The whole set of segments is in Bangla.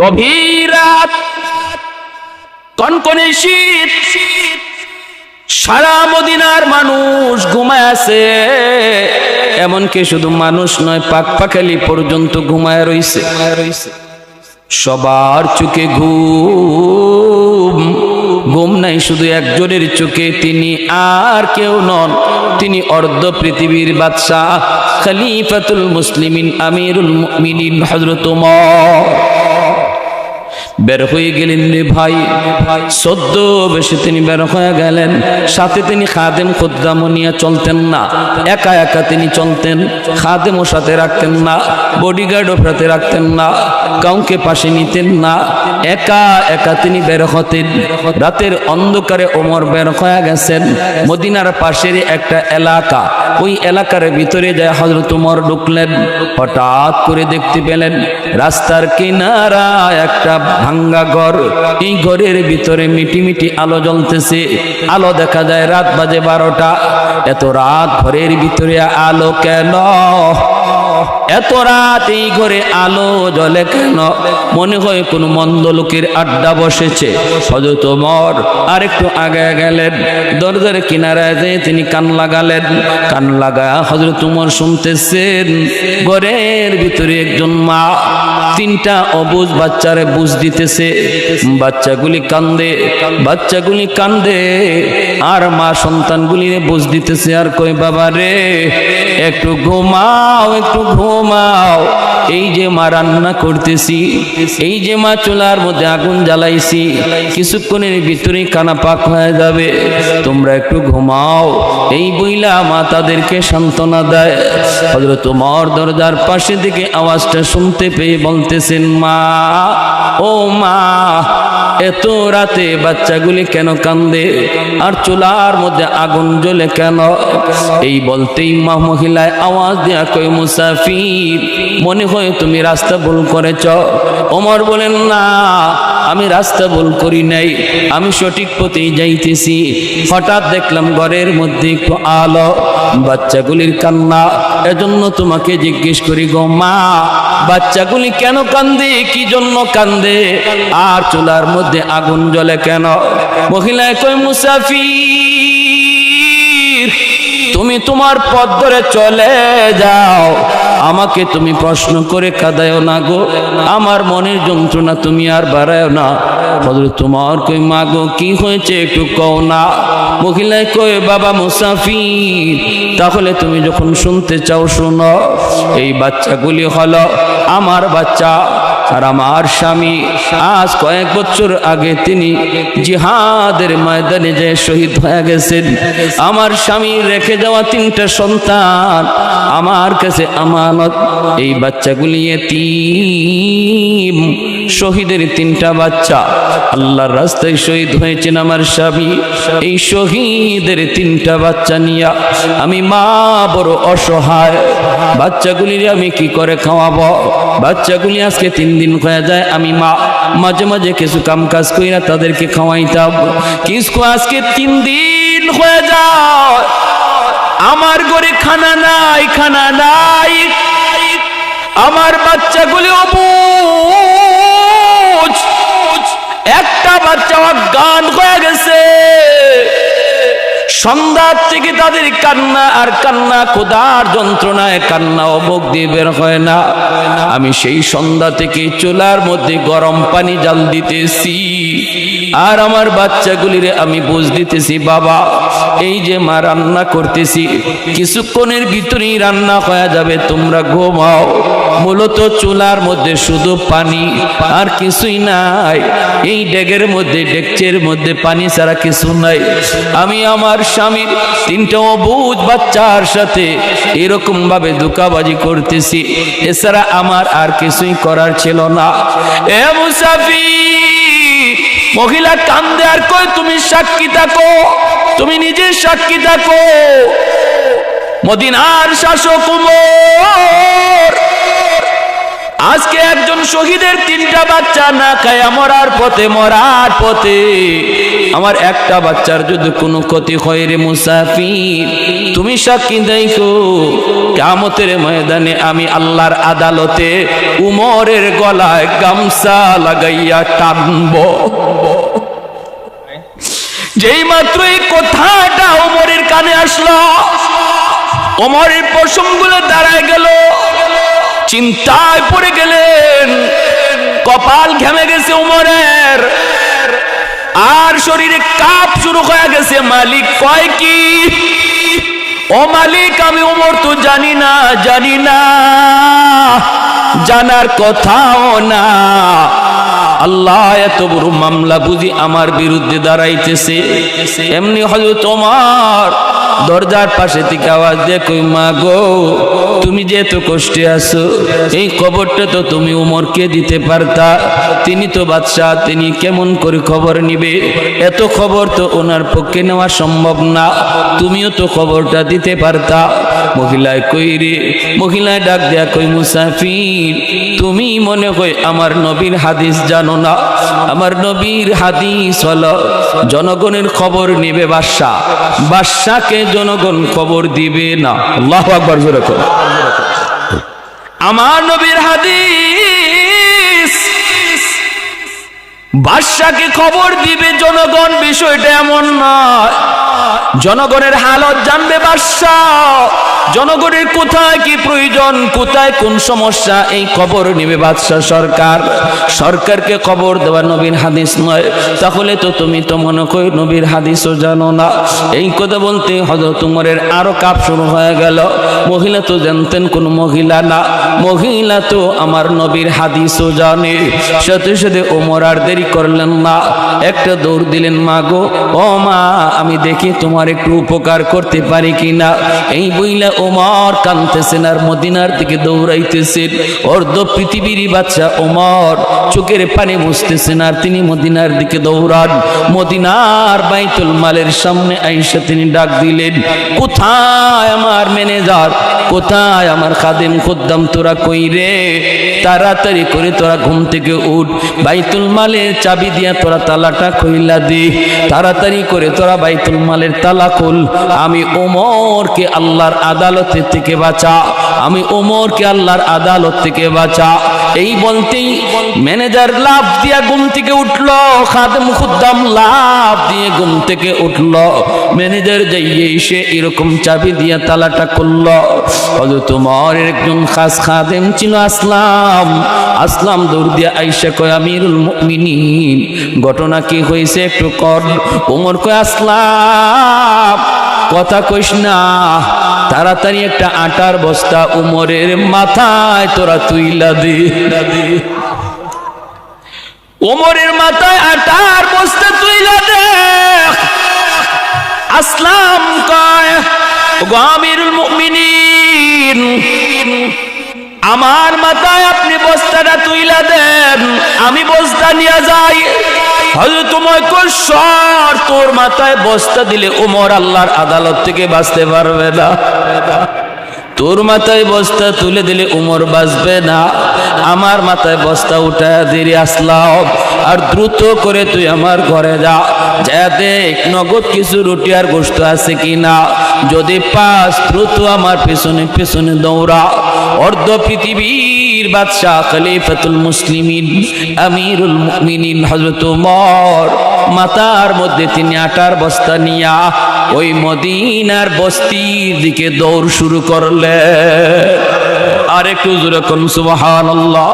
গভীর রাত, কনকনে শীত, সারা মদিনার মানুষ ঘুমায় আছে। এমনকি শুধু মানুষ নয়, পাক পাখালি পর্যন্ত ঘুমায় রইছে। সবার চোখে ঘুম, ঘুম নাই শুধু একজনের চোখে। তিনি আর কেউ নন, তিনি অর্ধ পৃথিবীর বাদশাহ, খলিফাতুল মুসলিমিন, আমিরুল মুমিনিন হযরত ওমর। বের হয়ে গেলেন রে ভাই, সদ্য বেশি তিনি বের হয়ে গেলেন। সাথে তিনি খাদেম খুদ্দাম নিয়ে চলতেন না, একা একা তিনি চলতেন। খাদেমও সাথে রাখতেন না, বডিগার্ডও সাথে রাখতেন না, কাউকে পাশে নিতেন না, একা একা তিনি বের হতেন। রাতের অন্ধকারে ওমর বের হয়ে গেছেন মদিনার পাশের একটা এলাকা। ওই এলাকার ভিতরে যায় হযরত ওমর ঢুকলেন। হঠাৎ করে দেখতে পেলেন রাস্তার কিনারা একটা ভাঙ্গা ঘর। এই ঘরের ভিতরে মিটি মিটি আলো জ্বলতেছে। আলো দেখা যায় রাত বাজে 12টা। এত রাত ঘরের ভিতরে আলো কেন? এত রাত এই ঘরে আলো জ্বলে কেন? মনে হয় কোনো মন্দ লোকের আড্ডা বসেছে। হযরত ওমর আর একটু আগে গেলেন, দরজার কিনারায় যেয়ে তিনি কান লাগালেন। কান লাগা হযরত ওমর শুনতেছেন ঘরের ভিতরে একজন মা তিনটা অবুঝ বাচ্চারে বুঝ দিতেছে। বাচ্চাগুলি কান্দে, বাচ্চাগুলি কান্দে, আর মা সন্তানগুলিরে বুঝ দিতেছে আর কই, বাবা রে একটু ঘুমাও, একটু ঘুমাও। এই যে মা রান্না করতেছি, এই যে মা চুলার মধ্যে আগুন জ্বালাইছি, কিছুক্ষণের ভিতরেই কানা পাক হয়ে যাবে, তোমরা একটু ঘুমাও। এই বইলা মা তাদেরকে সান্ত্বনা দেয়। হযরত ওমর দরজার পাশে দিকে আওয়াজটা শুনতে পেয়ে বলতেছেন, মা, ও মা, এত রাতে বাচ্চাগুলি কেন কান্দে আর চুলার মধ্যে আগুন জ্বলে কেন? এই বলতেই মা মহিলায় আওয়াজ দেয়া কই, মুসাফির, মনে হয় তুমি রাস্তা ভুল করেছ। ওমর বলেন, না, আমি রাস্তা ভুল করি নাই, আমি সঠিক পথেই যাইতেছি। হঠাৎ দেখলাম ঘরের মধ্যে একটু আলো, বাচ্চাগুলির কান্না, এজন্য তোমাকে জিজ্ঞেস করি গো মা, বাচ্চাগুলি কেন কান্দে, কি জন্য কান্দে, আর চুলার মধ্যে আগুন জ্বলে কেন? মহিলায় কই, মুসাফির, তুমি তোমার পথ ধরে চলে যাও, আমাকে তুমি প্রশ্ন করে কাঁদায়ও না গো, আমার মনের যন্ত্রণা তুমি আর বাড়ায়ও না। হযরত ওমর কই, মা গো কি হয়েছে একটু কও না। মহিলায় কই, বাবা মুসাফির, তাহলে তুমি যখন শুনতে চাও শোনো। এই বাচ্চাগুলি হলো আমার বাচ্চা আর আমার স্বামী। আজ কয়েক বছর আগে তিনি জিহাদের ময়দানে যে শহীদ হয়ে গেছেন। আমার স্বামী রেখে যাওয়া তিনটা সন্তান আমার কাছে আমানত। এই বাচ্চাগুলি এতিম, শহীদের তিনটা বাচ্চা আল্লাহর রাস্তায় শহীদ হয়েছেন আমার স্বামী। এই শহীদের তিনটা বাচ্চা নিয়ে আমি মা বড় অসহায়। বাচ্চাগুলির আমি কি করে খাওয়াবো? বাচ্চাগুলি আজকে 3 দিন হয়ে যায়। আমি মা মাঝে মাঝে কিছু কাম কাজ কইরা তাদেরকে খাওয়াইতাম, কিছু আজকে 3 দিন হয়ে যায় আমার ঘরে খানা নাই, খানা নাই। আমার বাচ্চাগুলি অবুঝ, একটা বাচ্চা অজ্ঞান হয়ে গেছে। সন্ধ্যা থেকে তাদের কান্না আর কান্না, খোদার যন্ত্রণায় কান্না অবক দিয়ে বের হয় না। আমি সেই সন্ধ্যা থেকে চুলার মধ্যে গরম পানি জাল দিতেছি, আর আমার বাচ্চাগুলিরে আমি বুঝ দিতেছি, বাবা এই যে মা রান্না করতেছি, কিছুক্ষণের ভিতরেই রান্না হয়ে যাবে, তোমরা ঘুমাও। মূলত চুলার মধ্যে শুধু পানি আর কিছুই নাই। এই ডেগের মধ্যে, ডেকচের মধ্যে পানি ছাড়া কিছু নাই। আমি আমার স্বামীর 3টা অবুঝ বাচ্চার সাথে এরকম ভাবে ধোঁকাবাজি করতেছি, এছাড়া আমার আর কিছুই করার ছিল না। এ মুসাফির, মহিলা কান্দে আর কই, তুমি সাক্ষী থাকো, তুমি নিজে সাক্ষী থাকো। মদিনার শাসক ওমর আজকে একজন শহীদের 3টা বাচ্চা না খায়া মরার পথে আমার একটা বাচ্চার যদি কোনো ক্ষতি হয় রে মুসাফির, তুমি সাক্ষী দেখো কিয়ামতের ময়দানে আমি আল্লাহর আদালতে উমরের গলায় গামছা লাগাইয়া টানবো। যেই মাত্র এই কথাটা ওমরের কানে আসলো, ওমরের পশমগুলো দাঁড়ায় গেল, চিন্তায় পড়ে গেলেন, কপাল ঘেমে গেছে ওমরের, আর শরীরে কাঁপ শুরু হয়ে গেছে। মালিক কয় কি? ও মালিক, আমি ওমর তো জানি না, জানার কথাও না। আল্লাহ এত বড় মামলা বুঝি আমার বিরুদ্ধে দাঁড়াইতেছে। এমনি হযরত ওমর দরজার পাশে থেকে আওয়াজ দিয়ে কই, মা গো, তুমি যে এত কষ্টে আছো, এই খবরটা তো তুমি ওমরকে দিতে পারতা। তিনি তো বাদশাহ, তিনি কেমন করে খবর নিবে? এত খবর তো ওনার পক্ষে নেওয়া সম্ভব না, তুমিও তো খবরটা দিতে পারতা। মহিলায় কই রে, মহিলায় ডাক দেয়া কই, মুসাফির, তুমি মনে হয় আমার নবীর হাদিস জানো না। আমার নবীর হাদিস হলো জনগণের খবর নেবে বাদশাহ, বাদশাকে জনগণ খবর দিবে না। আল্লাহু আকবার, জোরে কর। আমার নবীর হাদিস, বাদশাকে খবর দিবে জনগণ, বিষয়টা এমন নয়। জনগণের হালত জানবে বাদশাহ, জনগণের কোথায় কি প্রয়োজন, কোথায় কোন সমস্যা, এই খবর নেবে বাদশাহ সরকার। সরকারকে খবর দেওয়া নবীর হাদিস নয়। তাহলে তো তুমি তো মনে করি নবীর হাদিসও জানো না। এই কথা বলতে হযরত ওমরের আরো কাঁপ শুরু হয়ে গেল। মহিলা তো জানতেন কোন মহিলা না, মহিলা তো আমার নবীর হাদিসও জানে। সাথে সাথে ওমর আর দেরি করলেন না, একটা দৌড় দিলেন, মা গো, ও মা, আমি দেখি তোমার একটু উপকার করতে পারি কিনা। এই বইলা ওমর কাঁদতেছেন আর মদিনার দিকে দৌড়াইতেছেন। অর্ধ পৃথিবীর বাচ্চা ওমর চোখের পানি মুছতেছেন আর তিনি মদিনার দিকে দৌড়ান। মদিনার বাইতুল মালের সামনে আইসা তিনি ডাক দিলেন, কোথায় আমার ম্যানেজার, কোথায় আমার খাদেম খুদ্দাম, তোরা কই রে? তাড়াতাড়ি করে তোরা ঘুম থেকে উঠ, বাইতুল মালের চাবি দিয়া তোরা তালাটা খুইলা দে, তাড়াতাড়ি করে তোরা বাইতুল মালের তালা খুল। আমি ওমরকে আল্লাহর আদালতে থেকে বাঁচা, আমি ওমরকে আল্লাহর আদালত থেকে বাঁচা। এই বলতেই ম্যানেজার লাফ দিয়া ঘুম থেকে উঠলো, খাদেম খুদ্দাম লাফ দিয়ে ঘুম থেকে উঠলো। ম্যানেজার যাইয়ে এসে এরকম চাবি দিয়া তালাটা খুললো। হযরত ওমরের একজন খাস খাদেম ছিল আসলাম। আসলাম দৌড় দিয়া আইসা কয়, আমিরুল মুমিনিন, ঘটনা কি হয়েছে একটু কর। ওমর কয়, আসলাম, কথা কইস না, তাড়াতাড়ি একটা আটার বস্তা উমরের মাথায় তোরা তুইলা দে। উমরের মাথায় আটার বস্তা তুইলা দে। আসলাম কয়, আমিরুল মুমিনিন, আমার মাথায় আপনি বস্তাটা তুইলা দেন, আমি বস্তা নিয়ে যাই। হযরত ওমর কয়, সর, তোর মাথায় বস্তা দিলে ওমর আল্লাহর আদালত থেকে বাঁচতে পারবে না। তোর মাথায় বস্তা তুলে দিলে ওমর বাঁচবে না, আমার মাথায় বস্তা উঠায় দিরে আসলাম, আর দ্রুত করে তুই আমার ঘরে যা, যা দেখ নগদ কিছু রুটি আর গোশত আছে কিনা। যদি পাস, দ্রুত আমার পেছনে পেছনে দৌড়া। অর্ধ পৃথিবীর বাদশাহ খলিফাতুল মুসলিমিন আমিরুল মুমিনিন হযরত ওমর মাথার মধ্যে তিনি আটার বস্তা নিয়া ওই মদিনার বস্তির দিকে দৌড় শুরু করলেন। আর একটু জোরে কোন সুবহানাল্লাহ।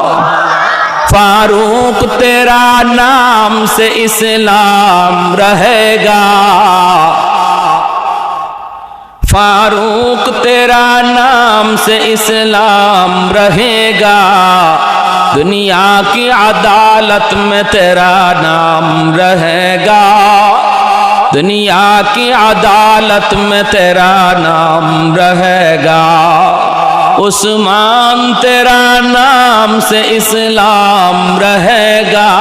फारूक तेरा नाम से इस्लाम रहेगा, फारूक तेरा नाम से इस्लाम रहेगा, दुनिया की अदालत में तेरा नाम रहेगा, दुनिया की अदालत में तेरा नाम रहेगा, उस्मान तेरा नाम से इस्लाम रहेगा,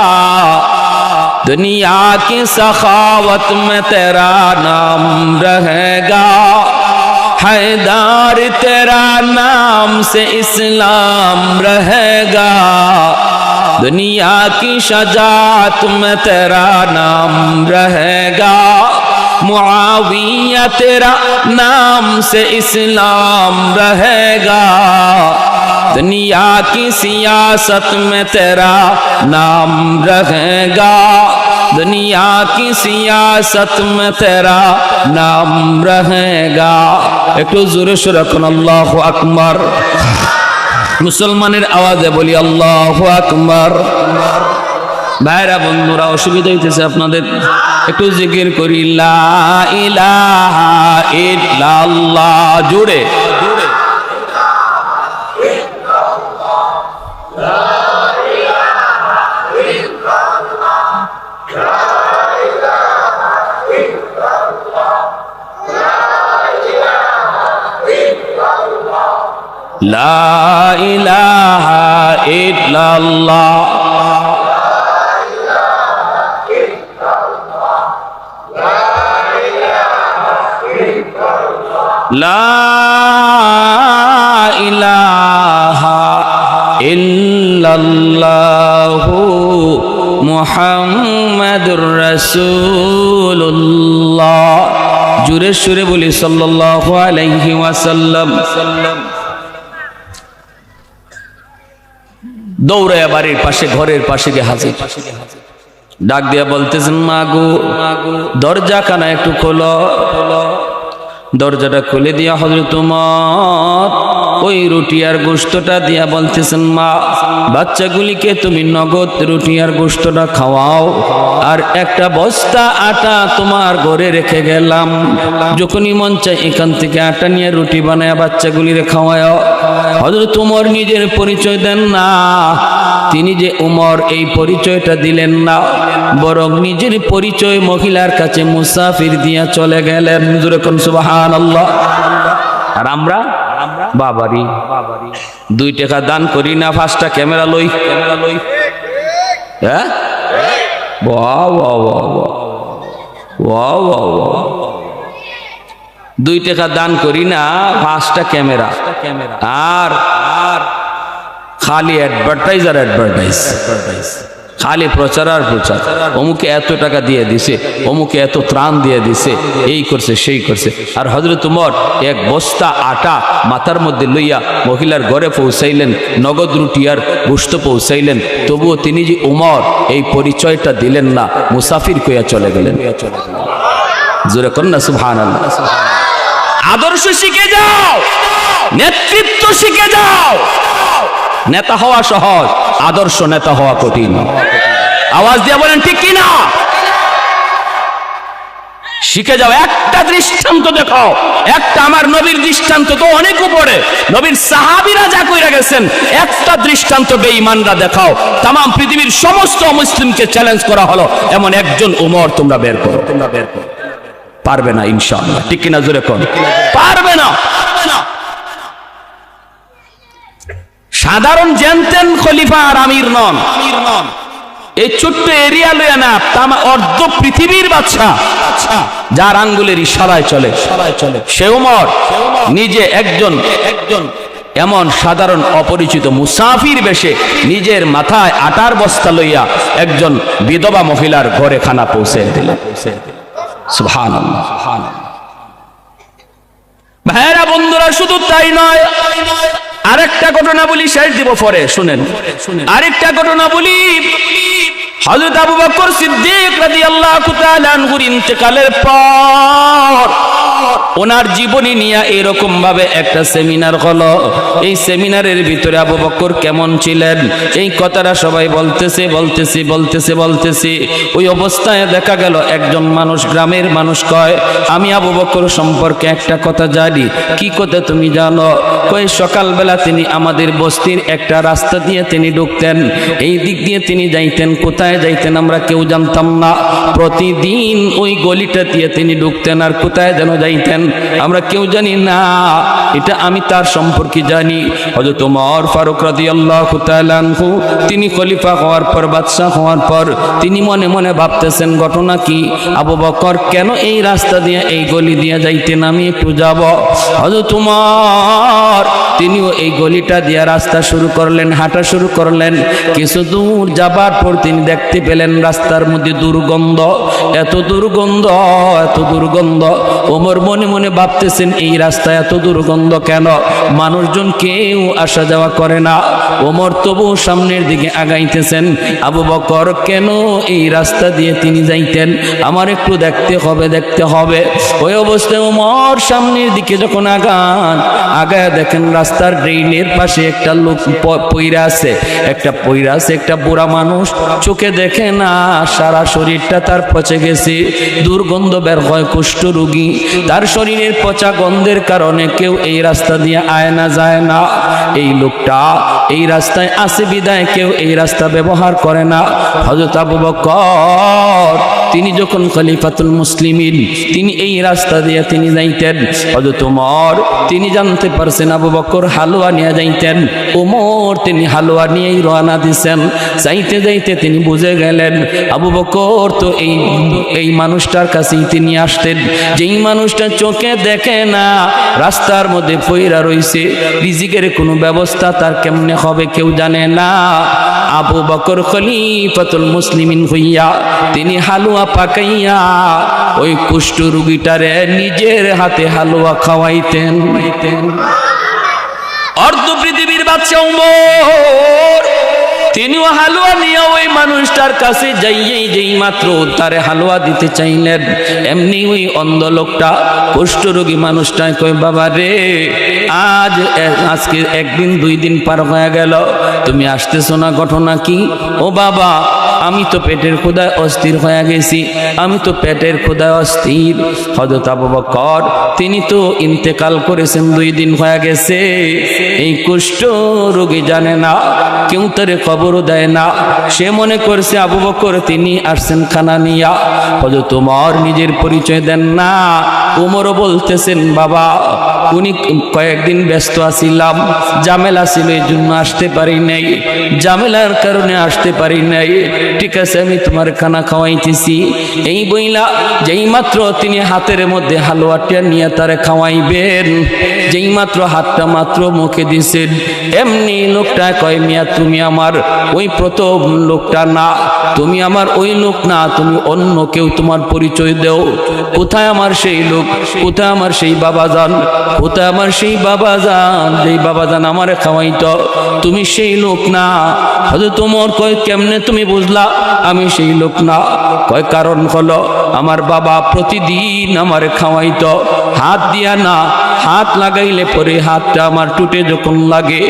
दुनिया की सखावत में तेरा नाम रहेगा, हैदर तेरा नाम से इस्लाम रहेगा, दुनिया की शजात में तेरा नाम रहेगा, मुआविया तेरा नाम से इस्लाम रहेगा, दुनिया की सियासत में तेरा नाम रहेगा, दुनिया की सियासत में तेरा नाम रहेगा। একটু জোরে সুরে কোন আল্লাহু আকবার। মুসলমানের আওয়াজে বলি আল্লাহু আকবার। ভাইরা বন্ধুরা, অসুবিধা হইতেছে আপনাদের, একটু জিকির করি লা ইলাহা ইল্লাল্লাহ জোরে। লা ইলাহা ইল্লাল্লাহ, লা ইলাহা ইল্লাল্লাহু মুহাম্মাদুর রাসূলুল্লাহ। জোরে সুরে বলি সাল্লাল্লাহু আলাইহি ওয়াসাল্লাম। দৌড়ায় বাড়ির পাশে, ঘরের পাশে গিয়ে হাজির, ডাক দিয়া বলতেছেন মা গো, দরজা কানা একটু খোলো। দরজাটা খুলে দিয়া হযরত ওমর ওই রুটি আর গোশতটা দিয়া বলতেছেন মা, বাচ্চাগুলিকে তুমি নগদ রুটি আর গোশতটা খাওয়াও, আর একটা বস্তা আটা তোমার ঘরে রেখে গেলাম, যখনই মন চায় এখান থেকে আটা নিয়ে রুটি বানায় বাচ্চাগুলিরে খাওয়াও। হযরত ওমর নিজের পরিচয় দেন না, তিনি যে ওমর এই পরিচয়টা দিলেন না, বরং নিজের পরিচয় মহিলার কাছে মুসাফির দিয়া চলে গেলেন। যেরকম সুবহানাল্লাহ। আর আমরা বাবারি 2 টাকা দান করি না, 5টা ক্যামেরা লই, হ্যাঁ, বাহ বাহ বাহ বাহ বাহ বাহ। 2 টাকা দান করি না, 5টা ক্যামেরা, আর খালি অ্যাডভার্টাইজ, খালি প্রচার আর প্রচার। অমুকে এত টাকা দিয়ে দিছে, অমুকে এত ত্রাণ দিয়ে দিছে, এই করছে সেই করছে। আর হযরত ওমর এক বস্তা আটা মাথার মধ্যে লইয়া মহিলার ঘরে পৌঁছাইলেন, নগদ রুটি আর গোশত পৌঁছাইলেন, তবুও তিনি যে ওমর এই পরিচয়টা দিলেন না, মুসাফির কইয়া চলে গেলেন। জোরে কন্যা সুবহানাল্লাহ। আদর্শ শিখে যাও, নেতৃত্ব শিখে যাও। নেতা হওয়া সহজ, আদর্শ নেতা হওয়া কঠিন। আওয়াজ দিয়ে বলেন ঠিক কি না? শিখে যাও। একটা দৃষ্টান্ত দেখাও, একটা আমার নবীর দৃষ্টান্ত তো অনেক উপরে, নবীর সাহাবীরা যা কইরা গেছেন, একটা দৃষ্টান্ত বেঈমানরা দেখাও। তাম পৃথিবীর সমস্ত মুসলিমকে চ্যালেঞ্জ করা হলো, এমন একজন ওমর তোমরা বের করো। পারবে না ইনশাআল্লাহ, ঠিক কিনা? জোরে কোন পারবে না। সাধারণ জেনতেন খলিফা আর আমির নন, এই ছোট্ট এরিয়া লইয়া না, অর্ধ পৃথিবীর বাদশা, যার আঙ্গুলের ইশারায় চলে সে ওমর নিজে একজন এমন সাধারণ অপরিচিত মুসাফির বেশে নিজের মাথায় আটার বস্তা লইয়া একজন বিধবা মহিলার ঘরে খানা পৌঁছে দিলেন। সুবহানাল্লাহ। ভাইরা বন্ধুরা, শুধু তাই নয়, আরেকটা ঘটনা বলি, শেষ দিব পরে, শুনেন। আরেকটা ঘটনা বলি, হযরত আবু বকর সিদ্দিক রাদিয়াল্লাহু তাআলা আনহুর ইন্তেকালের পর ওনার জীবনী নিয়ে এরকম ভাবে একটা সেমিনার হলো। এই সেমিনারের ভিতরে আবু বকর কেমন ছিলেন এই কথাটা সবাই বলতেছে। ওই অবস্থায় দেখা গেল একজন মানুষ, গ্রামের মানুষ কয়, আমি আবু বকর সম্পর্কে একটা কথা জানি। কি কথা তুমি জানো? কই সকালবেলা তিনি আমাদের বস্তির একটা রাস্তা দিয়ে তিনি ঢুকতেন, এই দিক দিয়ে তিনি যাইতেন। কোথায় যাইতেন আমরা কেউ জানতাম না। প্রতিদিন ওই গলিটা দিয়ে তিনি ঢুকতেন, আর কোথায় যেন যাইতেন আমরা কেউ জানি না। এটা আমি তার সম্পর্কে জানি। হযরত ওমর ফারুক রাদিয়াল্লাহু তাআলা আনহু তিনি খলিফা হওয়ার পর, বাদশা হওয়ার পর তিনি মনে মনে ভাবতেছেন ঘটনা কি, আবু বকর কেন এই রাস্তা দিয়ে এই গলি দিয়ে যাইতেন, আমি একটু যাব। হযরত ওমর তিনিও এই গলিটা দিয়ে রাস্তা শুরু করলেন, হাঁটা শুরু করলেন। কিছু দূর যাবার পর তিনি দেখতে পেলেন রাস্তার মধ্যে দুর্গন্ধ, এত দুর্গন্ধ, এত দুর্গন্ধ। ওমর মনে মনে ভাবতেছেন এই রাস্তায় এত দুর্গন্ধ কেন, মানুষজন কেউ আসা যাওয়া করে না। ওমর তবু সামনের দিকে আগাইতেছেন। আবু বকর কেন এই রাস্তা দিয়ে তিনি যাইতেন, আমার একটু দেখতে হবে, দেখতে হবে। ওই অবস্থায় ওমর সামনের দিকে যখন আগায় দেখেন রাস্তার ড্রেনের পাশে একটা লোক পইরা আছে, একটা বুড়া মানুষ, চোখে দেখে না, সারা শরীরটা তার পচে গেছে, দুর্গন্ধ বের হয়, কুষ্ঠ রোগী। তার শরীরের পচা গন্ধের কারণে কেউ এই রাস্তা দিয়ে আয় না, যায় না। এই লোকটা এই রাস্তায় আসে বিদায় কেউ এই রাস্তা ব্যবহার করে না। হযরত আবু বকর তিনি যখন খলিফাতুল মুসলিমিন, তিনি এই রাস্তা দিয়ে তিনি যাইতেন। হযরত ওমর তিনি জানতে পারছেন আবু বকর হালুয়া নিয়ে যাইতেন। ওমর তিনি হালুয়া নিয়েই রওনা দিছেন। যাইতে যাইতে তিনি বুঝে গেলেন আবু বকর তো এই মানুষটার কাছেই তিনি আসতেন, যেই মানুষটা চোখে দেখে না, রাস্তার মধ্যে পইরা রইছে, রিজিকের কোনো ব্যবস্থা তার কেমনে হবে কেউ জানে না। আবু বকর খলিফাতুল মুসলিমিন হইয়া তিনি হালুয়া পাকাইয়া ওই কুষ্ঠ রোগীটারে নিজের হাতে হালুয়া খাওয়াইতেন। অর্ধ পৃথিবীর বাদশা ওমর তিনিও হালুয়া নিয়ে ওই মানুষটার কাছে যাইয়েই যেই মাত্র তারে হালুয়া দিতে চাইলেন, এমনি ওই অন্ধ লোকটা কুষ্ঠরোগী মানুষটা কই, বাবা রে, আজকে একদিন দুই দিন পার হয়ে গেল, তুমি আসতেছো না, ঘটনা কি? ও বাবা, আমি তো পেটের ক্ষুধায় অস্থির হয়ে গেছি, আমি তো পেটের ক্ষুধায় অস্থির। হযরত আবু বকর তিনি তো ইন্তেকাল করেছেন, 2 দিন হয়ে গেছে। এই কুষ্ঠ রোগী জানে না, কেউ তারে খবরও দেয় না। সে মনে করছে আবু বকর তিনি আসছেন খানা নিয়া। হযরত ওমর নিজের পরিচয় দেন না। ওমরও বলতেছেন, বাবা উনি কয়েকদিন ব্যস্ত আছিলাম, ঝামেলা ছিল, এই জন্য আসতে পারি নাই, ঝামেলার কারণে আসতে পারি নাই। ঠিক আছে, আমি তোমার খানা খাওয়াইতেছি। এই বইলা যেই মাত্র তিনি হাতের মধ্যে হালুয়াটা নিয়ে তারে খাওয়াইবেন, যেই মাত্র হাতটা মাত্র মুখে দিছেন, এমনি লোকটা কয়, মিয়া তুমি আমার ওই প্রথম লোকটা না, তুমি আমার ওই লোক না, তুমি অন্য কেউ, তোমার পরিচয় দেও। কোথায় আমার সেই লোক, কোথায় আমার সেই বাবাজান, কোথায় আমার সেই বাবাজান, যেই বাবাজান আমারে খাওয়াইতো, তুমি সেই লোক না। হযরত ওমর কয়, কেমনে তুমি বুঝলা আমি সেই লোক না? কয়, কারণ হলো আমার বাবা প্রতিদিন আমারে খাওয়াইতো, হাত দিয়া না, হাত লাগাইলে পরে হাতটা আমার টুটে যখন লাগে,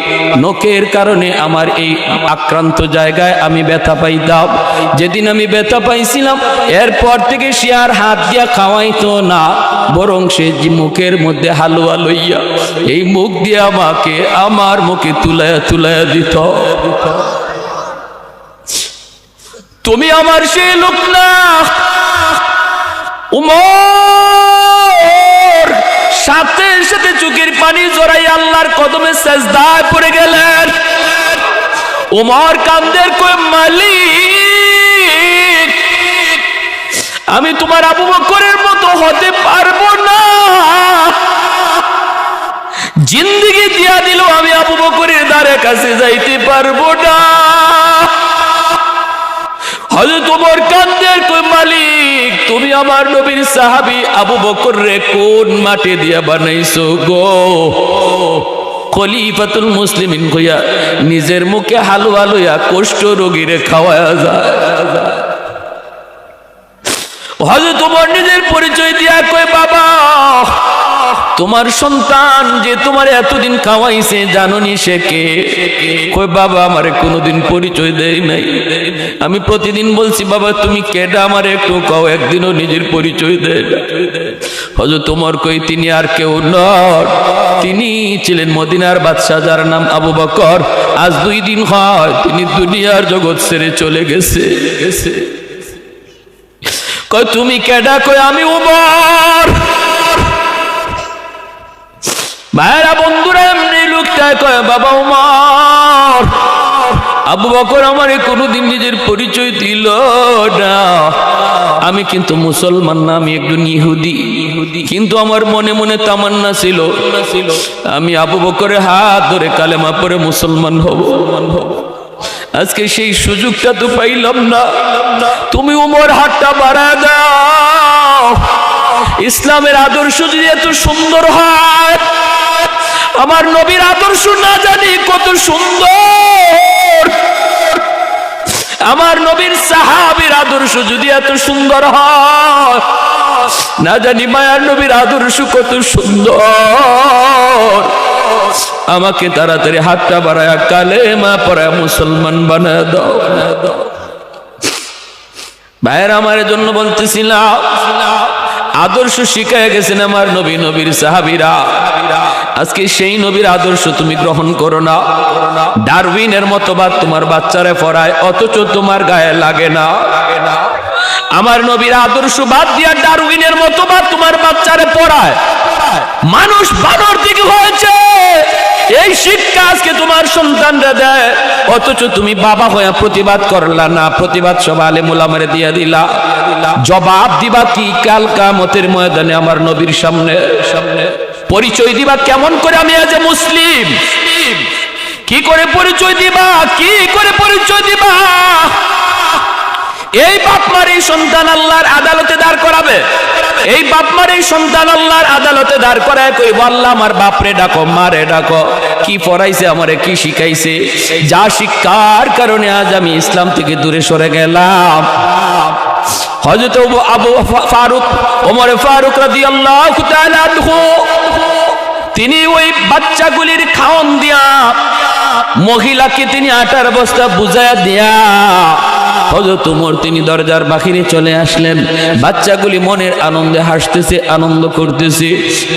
নখের কারণে আমার এই আক্রান্ত জায়গায় আমি ব্যথা পাইতাম। যেদিন আমি ব্যথা পাইছিলাম, এরপর থেকে সে আর হাত দিয়া খাওয়াইতো না, বরং সে মুখের মধ্যে হালুয়া লইয়া এই মুখ দিয়ে আমাকে আমার মুখে তুলায়া তুলায়া দিত। তুমি আমার সেই লোক না। ওমর সাথে সাথে চোখের পানি জড়াই আল্লাহর কদমে সেজদায় পড়ে গেলেন। ওমর কান্দের কই, মালিক আমি তোমার আবু বকরের মতো হতে পারবো না, জিন্দেগি দিয়া দিল আমি আবু বকরের দ্বারে কাছে যাইতে পারবো না। হযরত ওমর কান্দের কই, মালিক তুমি আমার নবীর সাহাবী আবু বকর রে কোন মাটি দিয়া বানাইছো গো? খলিফাতুল মুসলিমিন কইয়া নিজের মুখে হালুয়া লইয়া কুষ্ঠ রোগীরে খাওয়ায়া যায়। হযরত ওমর নিজের পরিচয় দিয়া কই, বাবা তোমার সন্তান যে তোমার এতদিন খাওয়াইছে জানোনি সে কে? কই বাবা আমারে কোনোদিন পরিচয় দেয় নাই। আমি প্রতিদিন বলছি বাবা তুমি কেডা আমারে একটু কও, একদিনও নিজের পরিচয় দেয় না। হযরত ওমর কই তিনি আর কেউ নন, তিনি ছিলেন মদিনার বাদশা যার নাম আবু বকর। আজ 2 দিন হয় তিনি দুনিয়ার জগৎ ছেড়ে চলে গেছে। কই তুমি কেডা? কই আমি ওমর। ভাইরা বন্ধুরা এমনি লোকটায় কয় বাবা ওমর। আবু বকর আমারে কোনোদিন নিজের পরিচয় দিল না। আমি কিন্তু মুসলমান না, আমি একজন ইহুদি। কিন্তু আমার মনে মনে তামান্না ছিল আমি আবু বকরের হাত ধরে কালেমা পড়ে মুসলমান হব। আজকে সেই সুযোগটা তো পাইলাম না। তুমি ওমর হাতটা বাড়ায় দাও। ইসলামের আদর্শ যদি এত সুন্দর হয়, আমার নবীর আদর্শ না জানি কত সুন্দর, আমার নবীর সাহাবীর আদর্শ যদি এত সুন্দর হয়, না জানি মায়ার নবীর আদর্শ কত সুন্দর। আমাকে তাড়াতাড়ি হাতটা বাড়ায় কালেমা পড়ায় মুসলমান বানায় দাও। ভাইয়ের আমার জন্য বলতেছিলাম, আদর্শ শিখায় গেছেন আমার নবী, নবীর সাহাবীরা। আজকে সেই নবীর আদর্শ তুমি গ্রহণ করো না। ডারউইনের মতবাদ তোমার বাচ্চারে পড়ায়, অথচ তোমার গায়ে লাগে না। আমার নবীর আদর্শ বাদ দিয়া ডারউইনের মতবাদ তোমার বাচ্চারে পড়ায়। মানুষ বানর থেকে হয়েছে, এই শিক্ষা আজকে তোমার সন্তানরা দেয়, অথচ তুমি বাবা হয়ে প্রতিবাদ করলা না। প্রতিবাদ সব আলেম ওলামারে দিয়া দিলা। জবাব দিবা কি কাল কিয়ামতের ময়দানে আমার নবীর সামনে? পরিচয় দিবা কেমন করে? আমি আজ মুসলিম। কি করে পরিচয় দিবা? কি করে পরিচয় দিবা? এই বাপ মার এই সন্তান আল্লাহর আদালতে দাঁড় করাবে। এই বাপ মার এই সন্তান আল্লাহর আদালতে দাঁড় করায় কইব আল্লাহ আমার বাপরে ডাকো, মারে ডাকো। কি পড়াইছে আমারে, কি শিখাইছে? যা শিক্ষার কারণে আজ আমি ইসলাম থেকে দূরে সরে গেলাম। হযরত আবু ফারুক, ওমর ফারুক রাদিয়াল্লাহু তাআলা আনহু, তিনি ওই বাচ্চাগুলির খাওন দিয়া মহিলাকে তিনি আটার বস্তা বুঝায়া দিয়া হযরত ওমর তিনি দরজার বাহিরে চলে আসলেন। বাচ্চাগুলি মনের আনন্দে হাসতেছে, আনন্দ করতেছে।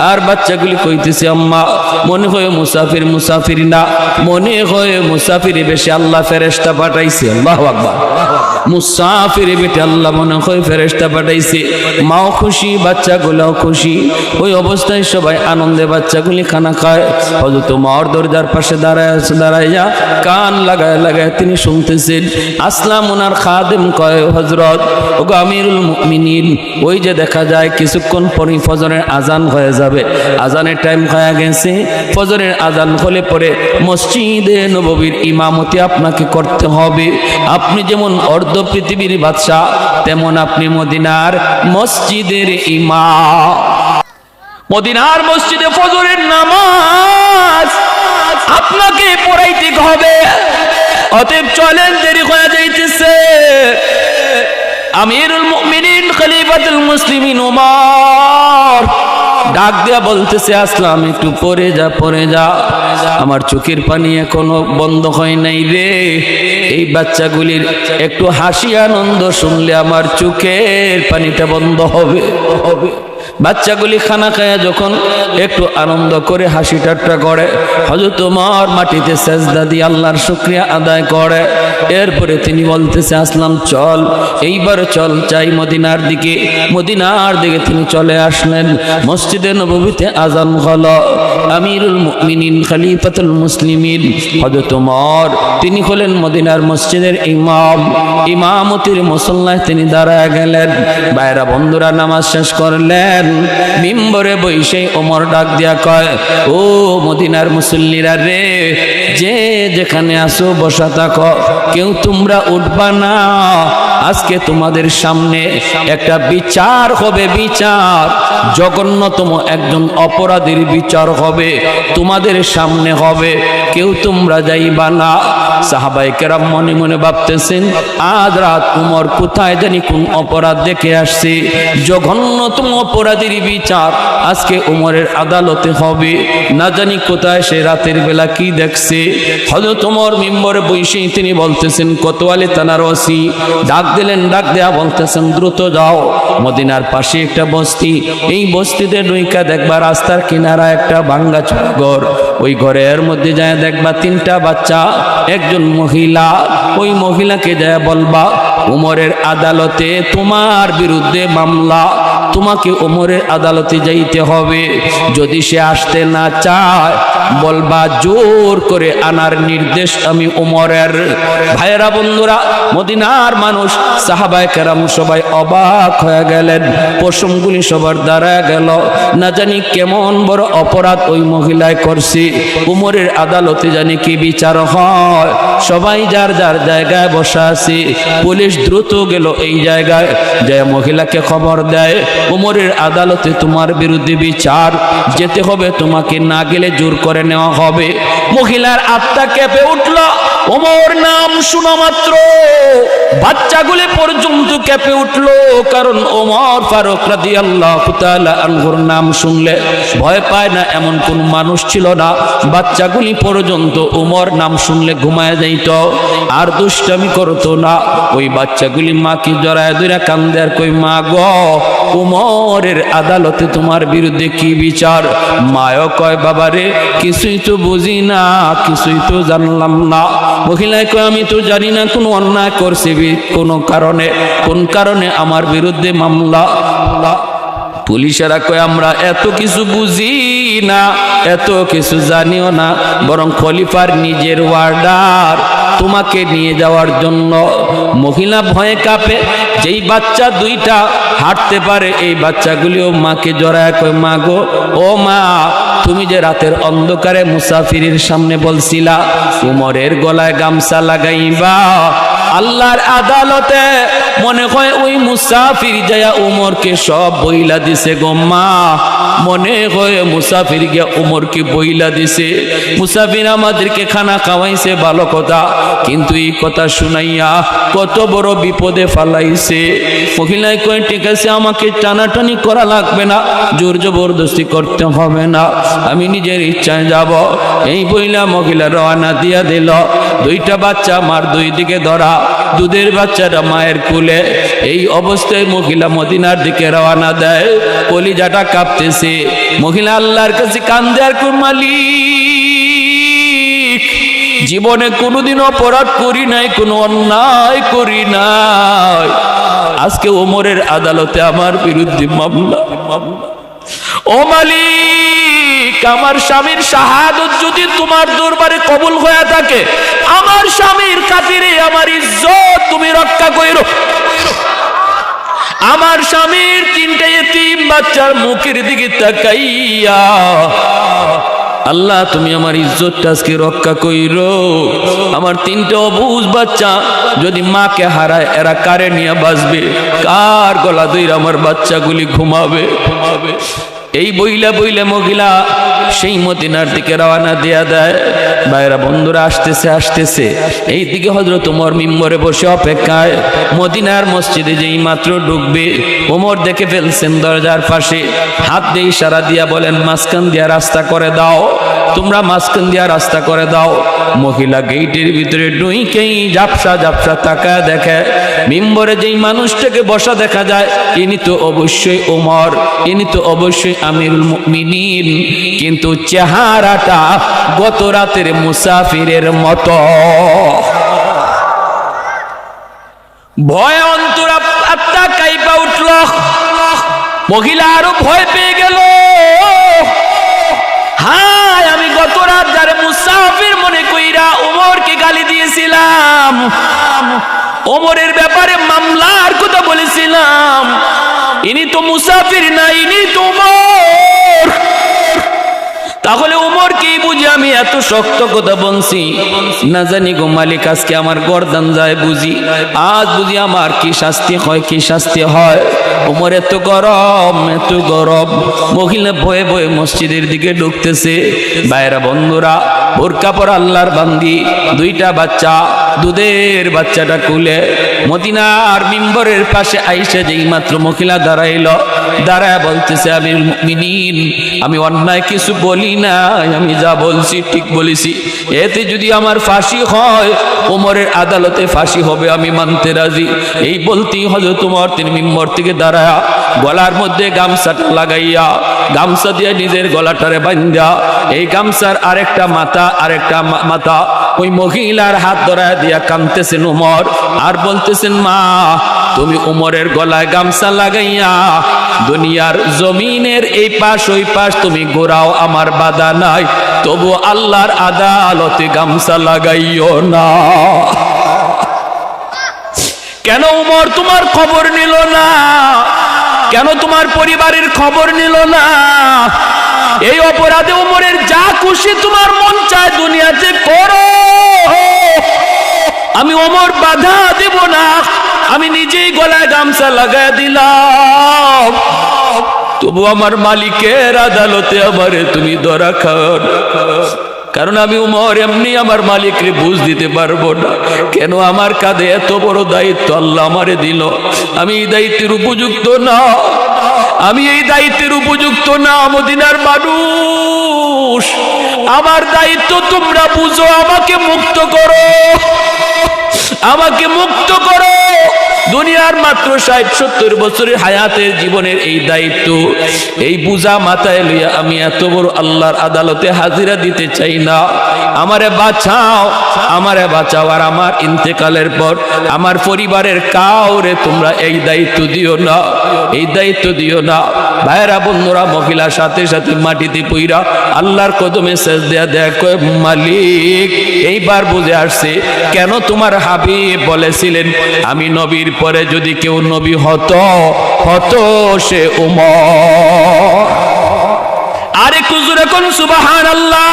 আর বাচ্চাগুলি কইতেছে আম্মা মনে হয় মুসাফির, মুসাফির না, মনে হয় মুসাফির বেশে আল্লাহ ফেরেশতা পাঠাইছে। আল্লাহু আকবার। মুসাফির বেটে আল্লাহ মনে হয় ফেরেশতা পাঠাইছে। মাও খুশি, বাচ্চাগুলোও খুশি। ওই অবস্থায় সবাই আনন্দে বাচ্চাগুলি খানা খায়। হযরত ওমর দরজার পাশে দাঁড়াইয়া কান লাগায় লাগায় তিনি শুনতেছেন। আসলাম ওনার খাদেম কয় হযরত, ওগো আমিরুল মুমিনিন, ওই যে দেখা যায় কিছুক্ষণ পরই ফজরের আজান হয়ে যাবে। আজানের টাইম হয়ে গেছে। ফজরের আজান হলে পরে মসজিদে নববীর ইমামতি আপনাকে করতে হবে। আপনি যেমন অর্ধ পৃথিবীর বাদশা, তেমন আপনি মদিনার মসজিদের ইমাম। মদিনার মসজিদে ফজরের নামাজ আপনাকে পড়াইতে হবে। অতএব চলেন, দেরি হয়ে যাইতেছে। আমিরুল মুমিনিন খলিফাতুল মুসলিমিন ওমর ডাক দিয়া বলতেছে আসলাম একটু পরে যা, পরে যা, আমার চোখের পানি এখনো বন্ধ হয় নাই রে। এই বাচ্চাগুলির একটু হাসি আনন্দ শুনলে আমার চোখের পানিটা বন্ধ হবে। বাচ্চাগুলি খানা খায়া যখন একটু আনন্দ করে হাসি ঠাট্টা করে, হযরত ওমর মাটিতে সেজদা দিয়ে আল্লাহর শুকরিয়া আদায় করে। এরপরে তিনি বলতেছে আসলাম চল, এইবার চল চাই মদিনার দিকে। মদিনার দিকে তিনি চলে আসলেন। মসজিদে নববীতে আজান হলো। আমিরুল মুমিনিন খলিফাতুল মুসলিমিন হযরত ওমর তিনি হলেন মদিনার মসজিদের ইমাম। ইমামতির মুসল্লায় তিনি দাঁড়ায় গেলেন। ভাইরা বন্ধুরা নামাজ শেষ করলেন। মিম্বরে বসে ওমর ডাক দিয়া কয়, ও মদিনার মুসল্লিরা রে, যে যেখানে আসো বসা থাকো, কেউ তোমরা উঠবা না। আজকে তোমাদের সামনে একটা বিচার হবে। বিচার জঘন্যতম একজন অপরাধীর বিচার হবে, তোমাদের সামনে হবে। কেউ তোমরা যাইবা না। সাহাবায়ে কেরাম মনে মনে ভাবতেছেন, আজ রাত উমর কোথায় জানি কোন অপরাধ দেখে আসছে, জঘন্যতম অপরাধীর বিচার আজকে উমরের আদালতে হবে। না জানি কোথায় সে রাতের বেলা কি দেখছে। হযরত ওমর মিম্বরে বসে তিনি বলতেছেন, কোতোয়ালি থানার ওসি ডাক দিলেন, ডাক দেয়া বলতেছেন, দ্রুত যাও, মদিনার পাশে একটা বস্তি, এই বস্তিতে ঢুইকা দেখবা রাস্তার কিনারা একটা ভাঙ্গা ঘর, ওই ঘরের মধ্যে যায় দেখবা 3টা বাচ্চা, একজন মহিলা, ওই মহিলাকে যায় বলবা উমরের আদালতে তোমার বিরুদ্ধে মামলা, তোমাকে ওমরের আদালতে যাইতে হবে। যদি সে আসতে না চায় বলবা জোর করে আনার নির্দেশ আমি ওমরের। ভাইয়েরা বন্ধুরা, মদিনার মানুষ সাহাবায়ে কেরাম সবাই অবাক হয়ে গেলেন, পশমগুলি সবার দাঁড়ায় গেল। না জানি কেমন বড় অপরাধ ওই মহিলায় করছে, ওমরের আদালতে জানি কি বিচার হয়। সবাই যার যার জায়গায় বসা আছে। পুলিশ দ্রুত গেল এই জায়গায়, যে মহিলাকে খবর দেয় ওমরের আদালতে তোমার বিরুদ্ধে বিচার, যেতে হবে, তোমাকে না গেলে জোর করে নেওয়া হবে। মহিলার আত্মা কেঁপে উঠল, ওমর নাম শোনা মাত্র বাচ্চাগুলি পর্যন্ত কেঁপে উঠল, কারণ ওমর ফারুক রাদিয়াল্লাহু তাআলা আনহুর নাম শুনলে ভয় পায় না এমন কোন মানুষ ছিল না। বাচ্চাগুলি পর্যন্ত ওমর নাম শুনলে ঘুমায় যাইত, আর দুষ্টামি করতো না। ওই বাচ্চাগুলি মাকে জড়ায় ধরে কান্দে আর কই, মা গো, ওমরের আদালতে তোমার বিরুদ্ধে কি বিচার? মায়ও কয়, বাবারে কিছুই তো বুঝি না, কিছুই তো জানলাম না। মহিলায় কয়, আমি তো জানি না কোন অন্যায় করছি, কোন কারণে আমার বিরুদ্ধে মামলা। পুলিশেরা কয়, আমরা এত কিছু বুঝি না, এত কিছু জানিও না, বরং খলিফার নিজের ওয়ার্ডার তোমাকে নিয়ে যাওয়ার জন্য। মহিলা ভয়ে কাঁপে। যেই বাচ্চা 2টা হাঁটতে পারে, এই বাচ্চাগুলিও মাকে জড়ায় কয়, মা গো, ও মা, তুমি যে রাতের অন্ধকারে মুসাফিরের সামনে বলছিলা উমরের গলায় গামছা লাগাইবা, আল্লাহর আদালতে মনে হয় ওই মুসাফির যায়া উমরকে সব বইলা দিছে গো মা, মনে হয় মুসাফির গিয়া উমরকে বইলা দিছে। মুসাফির আমাদেরকে খানা খাওয়াইছে ভালো কথা, কিন্তু এই কথা শুনাইয়া কত বড় বিপদে ফালাইছে। মহিলায় কয়, ঠিক আছে, আমাকে টানাটানি করা লাগবে না, জোর জবরদস্তি করতে হবে না, আমি নিজের ইচ্ছায় যাব। এই বইলা মহিলা রওনা দিয়া দিল। 2টা বাচ্চা আমার 2 দিকে ধরা, দুধের বাচ্চাটা মায়ের কুলে। এই অবস্থায় মহিলা মদিনার দিকে রওনা দেয়। কলিজাটা কাঁপতেছে। মহিলা আল্লাহর কাছে কান্দে আর কয়, মালিক, জীবনে কোনোদিন অপরাধ করি নাই, কোনো অন্যায় করি নাই, আজকে ওমরের আদালতে আমার বিরুদ্ধে মামলা। ও মালিক, আমার স্বামীর শাহাদত যদি তোমার দরবারে কবুল হয়ে থাকে, আমার স্বামীর খাতিরে আমার ইজ্জত তুমি রক্ষা কইরো। আমার স্বামীর 3টে ইতিম বাচ্চার মুখের দিকে তাকাইয়া আল্লাহ তুমি আমার ইজ্জতটা আজকে রক্ষা কইরো। আমার 3টে অবুঝ বাচ্চা যদি মাকে হারায়, এরা কারে নিয়ে বাঁচবে? কার গলা ধইরা আমার বাচ্চাগুলি ঘুমাবে? এই বইলা বইলা মহিলা সেই মদিনার দিকে রওনা দিয়া দেয়। ভাইরা বন্ধুরা, আসতেছে এইদিকে হযরত ওমর মিম্বরে বসে অপেক্ষায়। মদিনার মসজিদে যেই মাত্র ঢুকবে, ওমর দেখে ফেলছেন দরজার পাশে, হাত দিয়ে ইশারা দিয়া বলেন, মাঝখান দিয়া রাস্তা করে দাও, তোমরা মাঝখান দিয়া রাস্তা করে দাও। মহিলা গেটের ভিতরে ঢুকেই ঝাপসা ঝাপসা তাকায় দেখে মিম্বরে যেই মানুষটাকে বসা দেখা যায়, ইনি তো অবশ্যই ওমর, ইনি তো অবশ্যই আমিরুল মুমিনিন, কিন্তু চেহারাটা গত রাতের মুসাফিরের মতো। ভয় অন্তর আত্মা কাইপা উঠল। মহিলা আরো ভয় পেয়ে গেল। হায়, আমি গত রাত যারে মুসাফির মনে কইরা ওমরকে গালি দিয়েছিলাম, ওমরের ব্যাপারে মামলার কথা বলেছিলাম, ইনি তো মুসাফির না, ইনি তো ওমর। তাহলে ওমর কি বুঝি আমি এত শক্ত কথা বলছি? না জানি গো মালিক, আজকে আমার গর্দান যায় বুঝি, আজ বুঝি আমার কি শাস্তি হয়, কি শাস্তি হয়। ওমর এত গরম, এত গরম। মহিলা ভয়ে ভয়ে মসজিদের দিকে ঢুকতেছে। ভাইরা বন্ধুরা, বোরকা পরা আল্লাহর বান্দি, দুইটা বাচ্চা, দুধের বাচ্চাটা কুলে মদিনার মিম্বরের পাশে আইসা যেই মাত্র মহিলা দাঁড়াইল, দাঁড়ায় বলতেছে, আমিরুল মুমিনিন, আমি অন্যায় কিছু বলি না, আমি যা বলছি ঠিক বলেছি। এতে যদি আমার ফাঁসি হয়, ওমরের আদালতে ফাঁসি হবে, আমি মানতে রাজি। এই বলতেই হযরত ওমর তিনি মিম্বর থেকে দাঁড়ায়া গলার মধ্যে গামছাটা লাগাইয়া, গামছা দিয়ে নিজের গলাটারে বান্ধা, এই গামছার আরেকটা মাথা ওই মহিলার হাত ধরায় দিয়া কাঁদতেছেন ওমর, আর বলতেছেন, মা তুমি ওমরের গলায় গামছা লাগাইয়া দুনিয়ার জমিনের এই পাশ ওই পাশ তুমি ঘোরাও, আমার বাধা নাই, তবু আল্লাহর আদালতে গামছা লাগাইও না। কেন ওমর তোমার খবর নিল না? কেন তোমার পরিবারের খবর নিল না? এই অপরাধে ওমরের যা খুশি তোমার মন চায় দুনিয়াতে করো, আমি ওমর বাধা দেব না। আমি নিজেই গলায় গামছা লাগায় দিলাম, তবু আমার মালিকের আদালতে আমারে তুমি ধরা খাও, কারণ আমি ওমর এমনি আমার মালিককে বুঝ দিতে পারবো না। কেন আমার কাঁধে এত বড় দায়িত্ব আল্লাহ আমারে দিল? আমি এই দায়িত্বের উপযুক্ত না, আমি এই দায়িত্বের উপযুক্ত না। মদিনার মানুষ, আমার দায়িত্ব তোমরা বুঝো, আমাকে মুক্ত করো, আমাকে মুক্ত করো। দুনিয়ার মাত্র 60-70 বছরের হায়াতের জীবনের এই দায়িত্ব, এই বুঝা মাথায় লইয়া আমি এত বড় আল্লাহর আদালতে হাজিরা দিতে চাই না। আমারে বাঁচাও, আমারে বাঁচাও। আর আমার ইন্তেকালের পর আমার পরিবারের কাউরে তোমরা এই দায়িত্ব দিও না, এই দায়িত্ব দিও না। ভাইরা বন্ধুরা, মহিলার সাথে সাথে মাটিতে পইরা আল্লাহর কদমে সেজদা দেয়া কয়, মালিক এইবার বুঝে আসছে কেন তোমার হাবিব বলেছিলেন আমি নবীর পরে যদি কেউ নবী হতো সে ওমর। আরে কুজুরে কোন সুবহানাল্লাহ।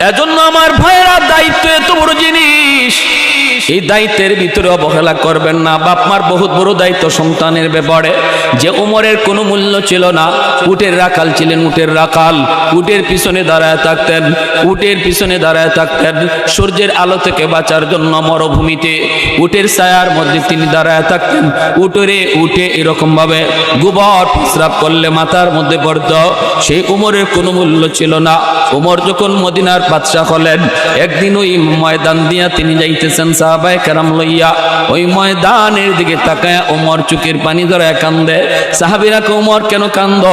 এজন্য আমার ভাইরা, দায়িত্ব এত বড় জিনিস, এই দায়িত্বের ভিতরে অবহেলা করবেন না। বাপ মার বহুত বড় দায়িত্ব সন্তানের ব্যাপারে। যে ওমরের কোনো মূল্য ছিল না, উটের রাখাল ছিলেন, উটের রাখাল, উটের পিছনে দাঁড়ায় থাকতেন, উটের পিছনে দাঁড়ায় থাকতেন সূর্যের আলো থেকে বাঁচার জন্য মরুভূমিতে উটের ছায়ার মধ্যে তিনি দাঁড়ায় থাকতেন। উটে এরকম ভাবে গোবর প্রস্রাব করলে মাথার মধ্যে পড়ত। সেই ওমরের কোনো মূল্য ছিল না। ওমর যখন মদিনার বাদশা হলেন, একদিন ওই ময়দান দিয়া তিনি যাইতেছেন সাহাবায়ে কেরাম লইয়া, ওই ময়দানের দিকে তাকায় ওমর চোখের পানি ধরায় কান্দে। সাহাবীরা কে, ওমর কেন কান্দ?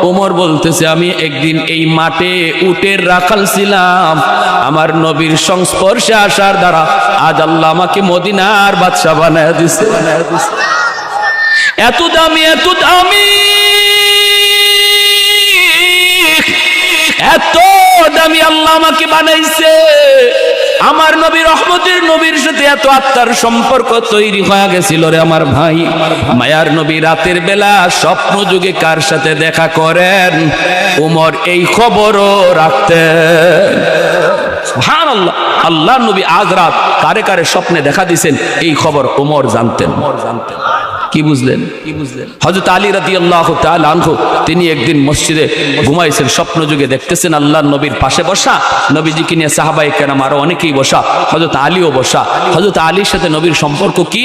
ওমর বলতেছে, আমি একদিন এই মাঠে উটের রাখাল ছিলাম, আমার নবীর সংস্পর্শে আসার দ্বারা আজ আল্লাহ আমাকে মদিনার বাদশা বানায় দিছে। এত দামি, এত দামি, এত দামি আল্লাহ আমাকে বানাইছে। আমার নবী রহমতের নবীর সাথে এত আত্মার সম্পর্ক তৈরি হয়ে গেছিল রে আমার ভাই। মায়ার নবী রাতের বেলা স্বপ্ন যুগে কার সাথে দেখা করেন, ওমর এই খবরও রাখতেন। সুবহানাল্লাহ। আল্লাহ নবী আজ রাত কারে কারে স্বপ্নে দেখা দিয়েছেন, এই খবর ওমর জানতেন। কি বুঝলেন? হযরত আলী রাদিয়াল্লাহু তাআলা আনহু তিনি একদিন মসজিদে ঘুমাইছেন, স্বপ্ন যুগে দেখতেছেন আল্লাহর নবীর পাশে বসা, নবীজিকে নিয়ে সাহাবায়ে কেরাম আরো অনেকেই বসা, হযরত আলীও বসা। হযরত আলীর সাথে নবীর সম্পর্ক কি?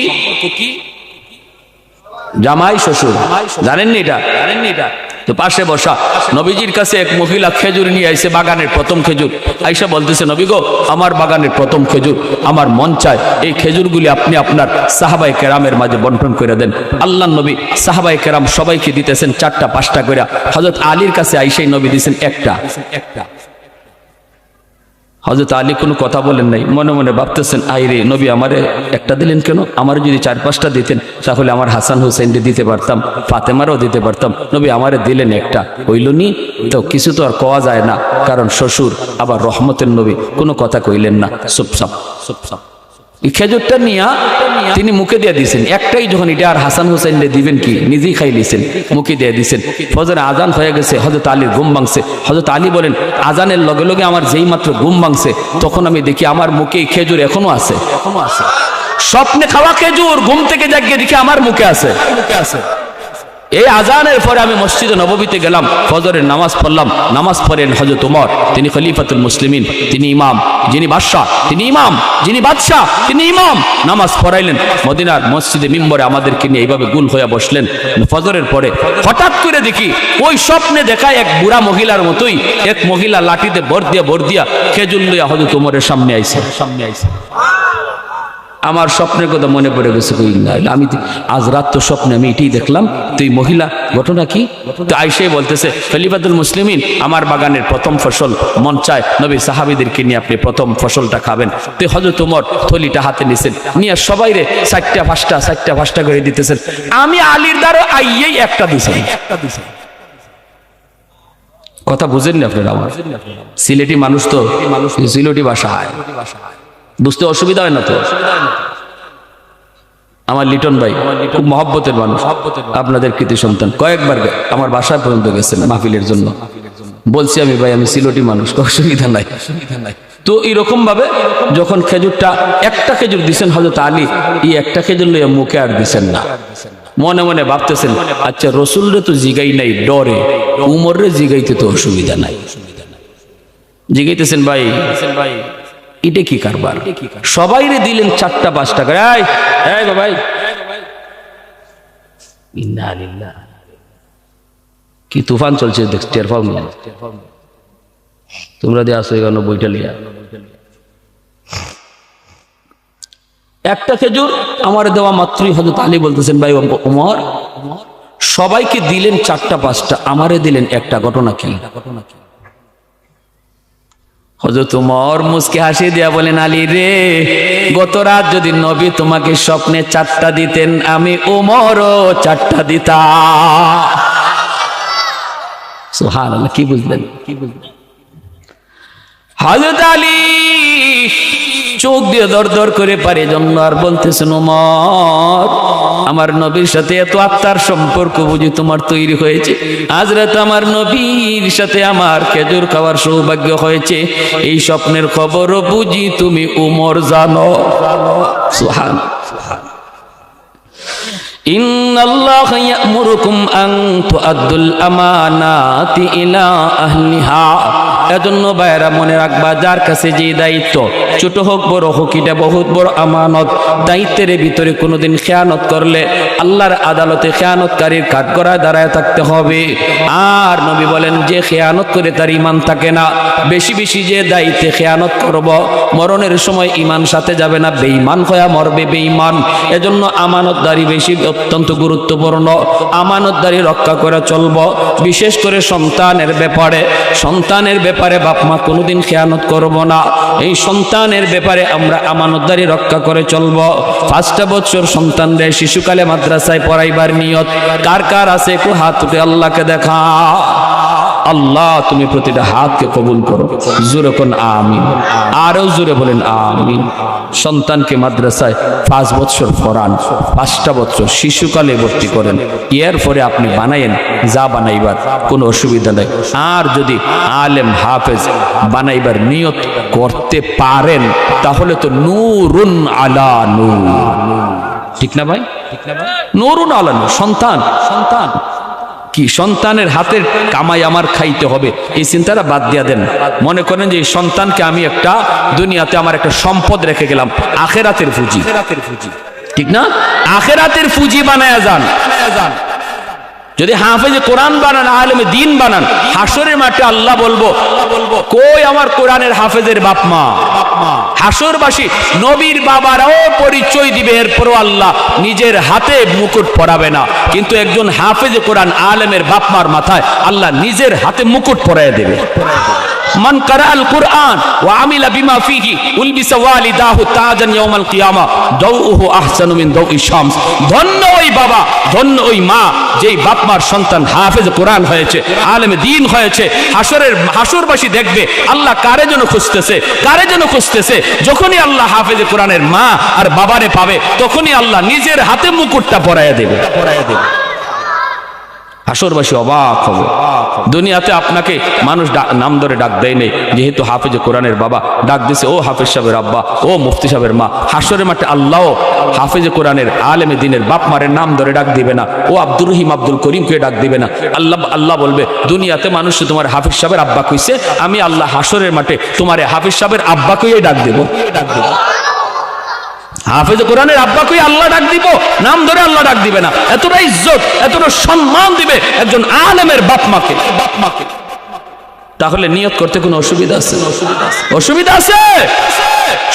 জামাই শ্বশুর, জানেননি এটা? তো পাশে বসা নবীজির কাছে এক মহিলা খেজুর নিয়ে আইছে, বাগানের প্রথম খেজুর। আইসা বলতেছে, নবী গো, আমার বাগানের প্রথম খেজুর, আমার মন চায় এই খেজুরগুলি আপনি আপনার সাহাবায়ে কেরামের মাঝে বন্টন করে দেন। আল্লাহর নবী সাহাবায়ে কেরাম সবাইকে দিতেছেন 4টা-5টা করে। হযরত আলীর কাছে আইসাই নবী দিয়েছেন একটা। হযরত আলী কোনো কথা বলেন নাই, মনে মনে ভাবতেছেন, আইরে নবী আমারে একটা দিলেন কেন? আমার যদি 4-5টা দিতেন তাহলে আমার হাসান হুসাইনকে দিতে পারতাম, ফাতেমারও দিতে পারতাম। নবী আমারে দিলেন একটা, হইল নি তো কিছু তো আর কওয়া যায় না, কারণ শ্বশুর আবার রহমতের নবী, কোনো কথা কইলেন না, চুপচাপ। এই খেজুরটা নিয়া তিনি মুখে দিয়ে দিয়েছেন একটাই, যখন এটা আর হাসান হুসাইন দিবেন কি, নিজেই খাই দিয়েছেন, মুখে দিয়ে দিয়েছেন। ফজরে আজান হয়ে গেছে, হযরত আলীর ঘুম ভাঙছে। হযরত আলী বলেন, আজানের লগে লগে আমার যেই মাত্র ঘুম ভাঙছে, তখন আমি দেখি আমার মুখে খেজুর এখনো আছে। স্বপ্নে খাওয়া খেজুর ঘুম থেকে জাগিয়ে দেখি আমার মুখে আছে। এই আজানের পরে আমি মসজিদে নববীতে গেলাম, ফজরের নামাজ পড়লাম। নামাজ পড়েন হযরত ওমর, তিনি খলিফাতুল মুসলিমিন, তিনি ইমাম। যিনি বাদশাহ তিনি ইমাম, যিনি বাদশাহ তিনি ইমাম। নামাজ পড়াইলেন মদিনার মসজিদে মিম্বরে আমাদেরকে নিয়ে এইভাবে গুল হয়ে বসলেন। ফজরের পরে হঠাৎ করে দেখি ওই স্বপ্নে দেখা এক বুড়া মহিলার মতোই এক মহিলা লাঠিতে ভর দিয়া খেজুর লইয়া হযরত ওমরের সামনে আইছে। আমার স্বপ্নের কথা মনে পড়ে গেছে, আমি আজ রাত তো স্বপ্নে আমি এটাই দেখলাম। তুই মহিলা ঘটনা কি? তো আয়েশা বলতেছে, খলিফাতুল মুসলিমিন, আমার বাগানের প্রথম ফসল, মন চায় নবী সাহাবীদেরকে নিয়ে আপনি প্রথম ফসলটা খাবেন। তুই হযরত ওমর থলিটা হাতে নিছেন, নিয়ে সবাই রে চারটা পাঁচটা করে দিতেছেন। আমি আলীর দ্বারা আইয়েই একটা দিছেন। কথা বুঝেন না আপনারা? আমার সিলেটি মানুষ তো, সিলেটি ভাষা বুঝতে অসুবিধা হয় না তো? আমার লিটন ভাই খুব মহব্বতের মানুষ, আপনাদের কৃতি সন্তান। কয়েকবার আমার বাসায় পর্যন্ত গেছেন মাহফিলের জন্য। বলছি আমি, ভাই আমি সিলেটি মানুষ, অসুবিধা নাই। তো এরকম ভাবে যখন খেজুরটা একটা খেজুর দিছেন হযরত আলী, এই একটা খেজুর লইয়া মুখে আর দিছেন না। মনে মনে ভাবতেছেন, আচ্ছা রসুলরে তো জিগাই নাই ডরে, উমরে জিগাইতে তো অসুবিধা নাই। জিগাইতেছেন ভাই এটা কি কারবার? সবাই রে দিলেন 4-5 করে। ভাই কি তুফান চলছে টের পাও না? তোমরা দিয়ে আসো এখানে বইটা লিয়া। একটা খেজুর আমার দেওয়া মাত্রই হযরত আলী বলতেছেন, ভাই ওমর সবাইকে দিলেন 4-5টা, আমারে দিলেন একটা, ঘটনা কি? হযরত ওমর মুস্কি হাসি দিয়া বলেন, আলী রে, গত রাত যদি নবী তোমাকে স্বপ্নে 4টা দিতেন, আমি ওমরও 4টা দিতাম। সুবহানাল্লাহ। কি বুঝলেন? হযরত আলী চোখ দিয়ে দর করে পারে জন্য আর বলতেছেন, ওমর আমার নবীর সাথে এত আত্মার সম্পর্ক বুঝি তোমার তৈরি হয়েছে। আজ রাতে আমার নবীর সাথে আমার খেজুর খাওয়ার সৌভাগ্য হয়েছে, এই স্বপ্নের খবরও বুঝি তুমি ওমর জানো। সুবহানাল্লাহ। ইন্নাল্লাহা ইয়া'মুরুকুম আন তুআদ্দুল আমানাতি ইলা আহলিহা। এজন্য ভাইরা মনে রাখবা, যার কাছে যে দায়িত্ব ছোট হোক বড় হোক, এটা বহুত বড় আমানত। দায়িত্বের ভিতরে কোনোদিন খেয়ানত করলে আল্লাহর আদালতে খেয়ানতকারীর কাঠগড়ায় দাঁড়ায় থাকতে হবে। আর নবী বলেন, যে খেয়ানত করে তার ঈমান থাকে না। বেশি বেশি যে দায়িত্বে খেয়ানত করব, মরণের সময় ঈমান সাথে যাবে না, বেঈমান হয়ে মরবে বেঈমান। এজন্য আমানতদারি বেশি অত্যন্ত গুরুত্বপূর্ণ। আমানতদারি রক্ষা করে চলব, বিশেষ করে সন্তানের ব্যাপারে বাপ মা কোনোদিন খেয়ানত করব না। এই সন্তানের ব্যাপারে আমরা আমানতদারি রক্ষা করে চলব। 5টা বছর সন্তানদের শিশুকালে মাদ্রাসায় পড়াইবার নিয়ত কার কার আছে? একটু হাত উঠে আল্লাহকে দেখা। আল্লাহ তুমি প্রতিটা হাতকে কবুল করো। জোরে কোন আমিন, আরো জোরে বলেন আমিন। সন্তানকে মাদ্রাসায় 5 বছর পড়ান, 5টা বছর শিশুকালে ভর্তি করেন, এরপরে আপনি বানাইয়েন যা বানাইবার, কোনো অসুবিধা নেই। আর যদি আলেম হাফেজ বানাইবার নিয়ত করতে পারেন, তাহলে তো নূরুন আলা নূর। ঠিক না ভাই? নূরুন আলা নূর। সন্তান কি সন্তানের হাতের কামাই আমার খাইতে হবে, এই চিন্তাটা বাদ দিয়া দেন। মনে করেন যে এই সন্তানকে আমি একটা দুনিয়াতে আমার একটা সম্পদ রেখে গেলাম, আখেরাতের পুঁজি। ঠিক না? আখেরাতের পুঁজি বানায়া যান। যদি হাফেজে কোরআন বানান, আলেমে দ্বীন বানান, হাসরের মাঠে আল্লাহ বলবো, কই আমার কোরআনের হাফেজের বাপ মা? হাসরবাসী নবীর বাবারাও পরিচয় দিবে, এরপরও আল্লাহ নিজের হাতে মুকুট পরাবে না। কিন্তু একজন হাফেজে কোরআন আলেমের বাপ মার মাথায় আল্লাহ নিজের হাতে মুকুট পরায় দেবে। মান কারাআল কুরআন ওয়া আমিলা বিমা ফিহি উলবিসা ওয়ালিদাহু তাজান ইয়াউমাল কিয়ামা দাউহু আহসানু মিন দাউই শামস। ধন্য ওই বাবা, ধন্য ওই মা, যেই বাপ মার সন্তান হাফেজ কোরআন হয়েছে, আলেমে দ্বীন হয়েছে। হাসরবাসী দেখবে আল্লাহ কারে যেন খুঁজতেছে। যখনই আল্লাহ হাফেজ কোরআনের মা আর বাবারে পাবে, তখনই আল্লাহ নিজের হাতে মুকুটটা পরাইয়া দেবে। হাসরবাসী অবাক হবে। দুনিয়াতে আপনাকে মানুষ নাম ধরে ডাক দেয় নেই, যেহেতু হাফেজ কোরআনের বাবা ডাক দিছে ও হাফেজ সাহেবের আব্বা, ও মুফতি সাহেবের মা। হাসরের মাঠে আল্লাহ হাফেজ কোরআনের আলেমে দিনের বাপ মারের নাম ধরে ডাক দিবে না, ও আব্দুর রহিম আব্দুল করিমকে ডাক দিবে না। আল্লাহ বলবে দুনিয়াতে মানুষ তোমার হাফেজ সাহেবের আব্বা কইছে, আমি আল্লাহ হাসরের মাঠে তোমার হাফেজ সাহেবের আব্বাকেই ডাক দেব। হাফেজ কোরআনের আব্বাকে আল্লাহ ডাক দিব, নাম ধরে আল্লাহ ডাক দিবে না। এতটা ইজ্জত, এতটা সম্মান দিবে একজন আলেমের বাপ মাকে। তাহলে নিয়ত করতে কোনো অসুবিধা আছে? অসুবিধা আছে?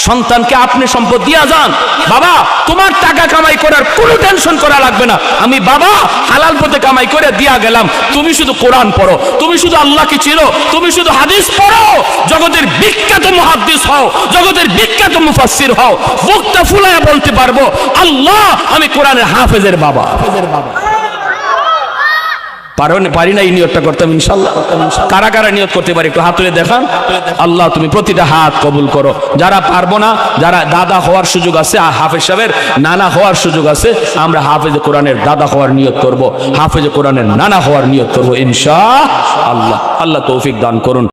সন্তানকে আপনি সম্পদ দিয়া যান, বাবা তোমার টাকা কামাই করার কোনো টেনশন করা লাগবে না, আমি বাবা হালাল পথে কামাই করে দিয়া গেলাম, তুমি শুধু কোরআন পড়ো, তুমি শুধু আল্লাহকে চিনো, তুমি শুধু হাদিস পড়ো, জগতের বিখ্যাত মুহাদ্দিস হও, জগতের বিখ্যাত মুফাসসির হও, মুখটা ফুলায় বলতে পারবো আল্লাহ আমি কোরআনের হাফেজের বাবা। পারি না এই নিয়তটা করতাম ইনশাআল্লাহ। কারা কারা নিয়ত করতে পারি একটু হাত তুলে দেখান। আল্লাহ তুমি প্রতিটা হাত কবুল করো। যারা পারবো না, যারা দাদা হওয়ার সুযোগ আছে, হাফেজ সাহেবের নানা হওয়ার সুযোগ আছে, আমরা হাফেজ কোরআনের দাদা হওয়ার নিয়ত করব, হাফেজ কোরআনের নানা হওয়ার নিয়ত করব ইনশাআল্লাহ। আল্লাহ তৌফিক দান করুন।